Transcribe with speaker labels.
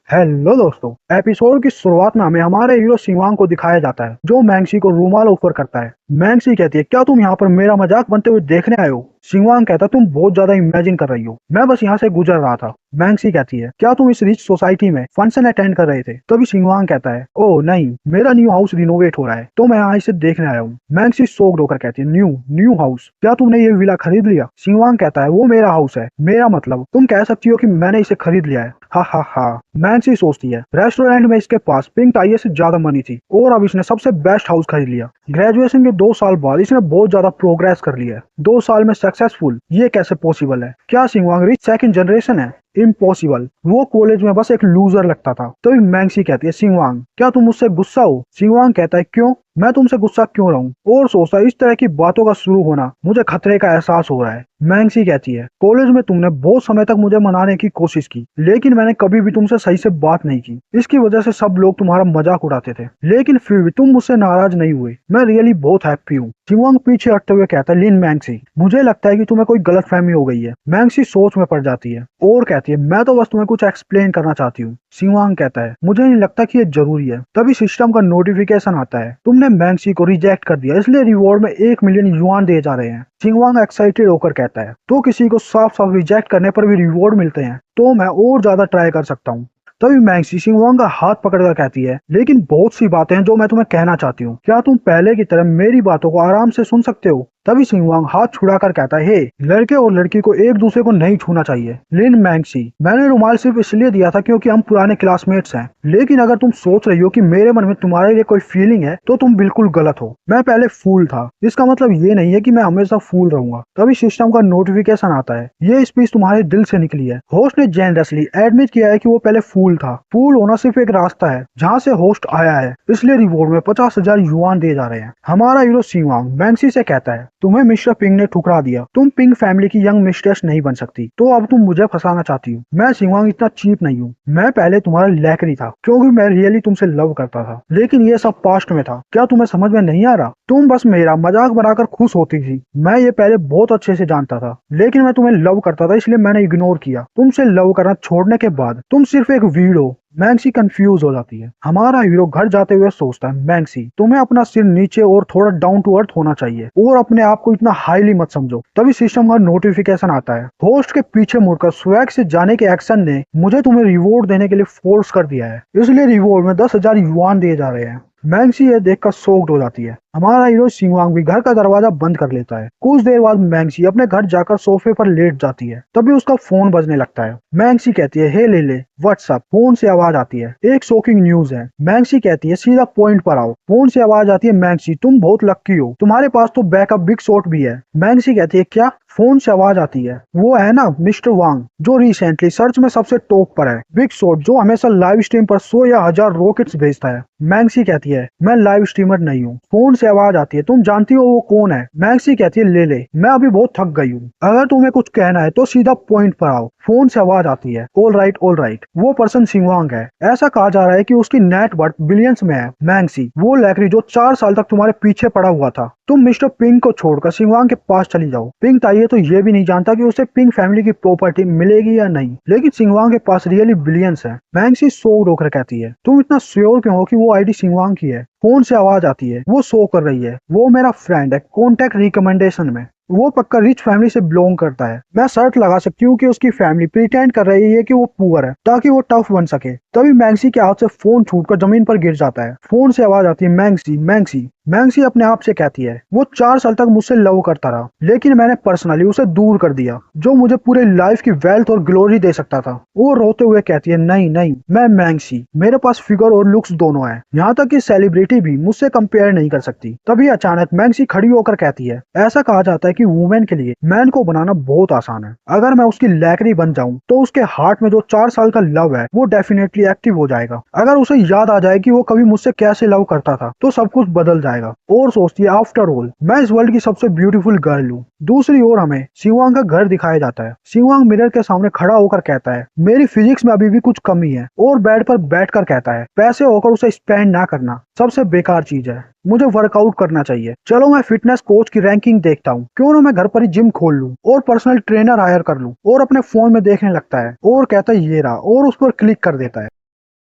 Speaker 1: Hello दोस्तों, episode की शुरुआत में हमें हमारे हीरो शिवांग को दिखाया जाता है जो मैंगसी को रूमाल ऑफर करता है। मैंगसी कहती है, क्या तुम यहाँ पर मेरा मजाक बनते हुए देखने आए हो? शिवांग कहता है, तुम बहुत ज्यादा इमेजिन कर रही हो, मैं बस यहाँ से गुजर रहा था। मैंगसी कहती है, क्या तुम इस रिच सोसाइटी में फंक्शन अटेंड कर रहे थे? तभी शिवांग कहता है, ओह नहीं, मेरा न्यू हाउस रिनोवेट हो रहा है तो मैं यहाँ इसे देखने आया हूँ। मैंगसी शॉक्ड होकर कहती है, न्यू न्यू हाउस? क्या तुमने ये विला खरीद लिया? शिवांग कहता है, वो मेरा हाउस है, मेरा मतलब तुम कह सकती हो कि मैंने इसे खरीद लिया है। हा हा हा। मैंगसी सोचती है, रेस्टोरेंट में इसके पास पिंक टाइए से ज्यादा मनी थी और अब इसने सबसे बेस्ट हाउस खरीद लिया। ग्रेजुएशन के 2 साल बाद इसने बहुत ज्यादा प्रोग्रेस कर लिया है। 2 साल में सक्सेसफुल, ये कैसे पॉसिबल है? क्या शिवांग रिच सेकंड जनरेशन है? इम्पॉसिबल, वो कॉलेज में बस एक लूजर लगता था। तो मैंगसी कहती है, शिवांग क्या तुम मुझसे गुस्सा हो? शिवांग कहता है, क्यों, मैं तुमसे गुस्सा क्यों रहूं? और सोचता है, इस तरह की बातों का शुरू होना मुझे खतरे का एहसास हो रहा है। मैंगसी कहती है, कॉलेज में तुमने बहुत समय तक मुझे मनाने की कोशिश की, लेकिन मैंने कभी भी तुमसे सही से बात नहीं की। इसकी वजह से सब लोग तुम्हारा मजाक उड़ाते थे, लेकिन फिर भी तुम मुझसे नाराज नहीं हुए। मैं रियली बहुत हैप्पी हूँ। शिवांग पीछे हटते हुए कहता है, लिन मैंगसी, मुझे लगता है कि तुम्हें कोई गलतफहमी हो गई है। मैंगसी सोच में पड़ जाती है और कहती है, मैं तो बस तुम्हें कुछ एक्सप्लेन करना चाहती हूँ। शिवांग कहता है, मुझे नहीं लगता कि ये जरूरी है। तभी सिस्टम का नोटिफिकेशन आता है, तुमने मैंगसी को रिजेक्ट कर दिया, इसलिए रिवॉर्ड में 1 मिलियन युआन दिए जा रहे हैं। शिवांग एक्साइटेड होकर कहता है, तो किसी को साफ साफ रिजेक्ट करने पर भी रिवॉर्ड मिलते हैं, तो मैं और ज्यादा ट्राई कर सकता हूँ। तभी मैंगसी शिवांग का हाथ पकड़कर कहती है, लेकिन बहुत सी बातें हैं जो मैं तुम्हें कहना चाहती हूँ, क्या तुम पहले की तरह मेरी बातों को आराम से सुन सकते हो? तभी शिवांग हाथ छुड़ाकर कहता है, हे, लड़के और लड़की को एक दूसरे को नहीं छूना चाहिए। लिन मैंगसी, मैंने रुमाल सिर्फ इसलिए दिया था क्योंकि हम पुराने क्लासमेट्स हैं, लेकिन अगर तुम सोच रही हो कि मेरे मन में तुम्हारे लिए कोई फीलिंग है तो तुम बिल्कुल गलत हो। मैं पहले फूल था, इसका मतलब ये नहीं है कि मैं हमेशा फूल रहूंगा। तभी सिस्टम का नोटिफिकेशन आता है, ये स्पीच तुम्हारे दिल से निकली है। होस्ट ने जेनरसली एडमिट किया है कि वो पहले फूल था। फूल होना सिर्फ एक रास्ता है जहाँ से होस्ट आया है, इसलिए रिवॉर्ड में 50,000 युआन दिए जा रहे हैं। हमारा हीरो शिवांग मैंगसी से कहता है, तुम्हें मिस्टर पिंग ने ठुकरा दिया, तुम पिंग फैमिली की यंग मिस्ट्रेस नहीं बन सकती, तो अब तुम मुझे फंसाना चाहती हो। मैं शिवांग इतना चीप नहीं हूँ, मैं पहले तुम्हारा लैकरी था क्योंकि मैं रियली तुमसे लव करता था, लेकिन ये सब पास्ट में था। क्या तुम्हें समझ में नहीं आ रहा? तुम बस मेरा मजाक बनाकर खुश होती थी। मैं ये पहले बहुत अच्छे से जानता था, लेकिन मैं तुम्हें लव करता था इसलिए मैंने इग्नोर किया। तुमसे लव करना छोड़ने के बाद तुम सिर्फ एक वीड हो। मैंगसी कंफ्यूज हो जाती है। हमारा हीरो घर जाते हुए सोचता है, मैंगसी, तुम्हें अपना सिर नीचे और थोड़ा डाउन टू अर्थ होना चाहिए और अपने आप को इतना हाईली मत समझो। तभी सिस्टम का नोटिफिकेशन आता है, होस्ट के पीछे मुड़कर स्वैग से जाने के एक्शन ने मुझे तुम्हें रिवॉर्ड देने के लिए फोर्स कर दिया है, इसलिए रिवॉर्ड में 10,000 युआन दिए जा रहे हैं। मैंगसी ये देखकर शॉक्ड हो जाती है। हमारा हीरो शिवांग भी घर का दरवाजा बंद कर लेता है। कुछ देर बाद मैंगसी अपने घर जाकर सोफे पर लेट जाती है। तभी उसका फोन बजने लगता है। मैंगसी कहती है, हे ले व्हाट्सएप। फोन से आवाज आती है, एक शॉकिंग न्यूज है। मैंगसी कहती है, सीधा पॉइंट पर आओ। फोन से आवाज आती है, मैंगसी, तुम बहुत लक्की हो, तुम्हारे पास तो बैकअप बिग शॉट भी है। मैंगसी कहती है, क्या? फोन से आवाज आती है, वो है ना मिस्टर वांग जो रिसेंटली सर्च में सबसे टॉप पर है, बिग शॉट जो हमेशा लाइव स्ट्रीम पर 100 या 1000 रॉकेट्स भेजता है। मैंगसी कहती है, मैं लाइव स्ट्रीमर नहीं हूँ। फोन से आवाज आती है, तुम जानती हो वो कौन है? मैंगसी कहती है, ले मैं अभी बहुत थक गई हूँ, अगर तुम्हें कुछ कहना है तो सीधा पॉइंट पर आओ। फोन से आवाज आती है, ऑल राइट, वो पर्सन शिवांग है। ऐसा कहा जा रहा है कि उसकी नेट वर्थ बिलियंस में है। मैंगसी, वो लैकरी जो 4 साल तक तुम्हारे पीछे पड़ा हुआ था। तुम मिस्टर पिंग को छोड़कर शिवांग के पास चली जाओ। पिंग ताइये तो ये भी नहीं जानता कि उसे पिंग फैमिली की प्रॉपर्टी मिलेगी या नहीं, लेकिन शिवांग के पास रियली बिलियंस है। मैंगसी शॉक्ड होकर कहती है, तुम इतना श्योर क्यों हो कि वो आईडी शिवांग की है? फोन से आवाज आती है, वो शो कर रही है, वो मेरा फ्रेंड है, कॉन्टेक्ट रिकमेंडेशन में, वो पक्का रिच फैमिली से बिलोंग करता है। मैं शर्त लगा सकती हूँ कि उसकी फैमिली प्रिटेंड कर रही है कि वो पुअर है ताकि वो टफ बन सके। तभी मैंगसी के हाथ से फोन छूटकर जमीन पर गिर जाता है। फोन से आवाज आती है, मैंगसी। मैंगसी अपने आप से कहती है, वो 4 साल तक मुझसे लव करता रहा, लेकिन मैंने पर्सनली उसे दूर कर दिया जो मुझे पूरे लाइफ की वेल्थ और ग्लोरी दे सकता था। वो रोते हुए कहती है, नहीं, मैं मैंगसी, मेरे पास फिगर और लुक्स दोनों है, यहाँ तक कि सेलिब्रिटी भी मुझसे कंपेयर नहीं कर सकती। तभी अचानक मैंगसी खड़ी होकर कहती है, ऐसा कहा जाता है कि वुमेन के लिए मैन को बनाना बहुत आसान है। अगर मैं उसकी लैकरी बन जाऊं तो उसके हार्ट में जो 4 साल का लव है वो डेफिनेटली एक्टिव हो जाएगा। अगर उसे याद आ जाए कि वो कभी मुझसे कैसे लव करता था तो सब कुछ बदल जाएगा। और सोचती है, आफ्टर ऑल मैं इस वर्ल्ड की सबसे ब्यूटीफुल गर्ल हूँ। दूसरी ओर हमें शिवांग का घर दिखाया जाता है। शिवांग मिरर के सामने खड़ा होकर कहता है, मेरी फिजिक्स में अभी भी कुछ कमी है, और बेड पर बैठकर कहता है, पैसे होकर उसे स्पेंड ना करना सबसे बेकार चीज है, मुझे वर्कआउट करना चाहिए। चलो मैं फिटनेस कोच की रैंकिंग देखता हूँ, क्यों ना मैं घर पर ही जिम खोल लूँ और पर्सनल ट्रेनर हायर कर लूँ। और अपने फोन में देखने लगता है और कहता है, ये रहा, और उस पर क्लिक कर देता है।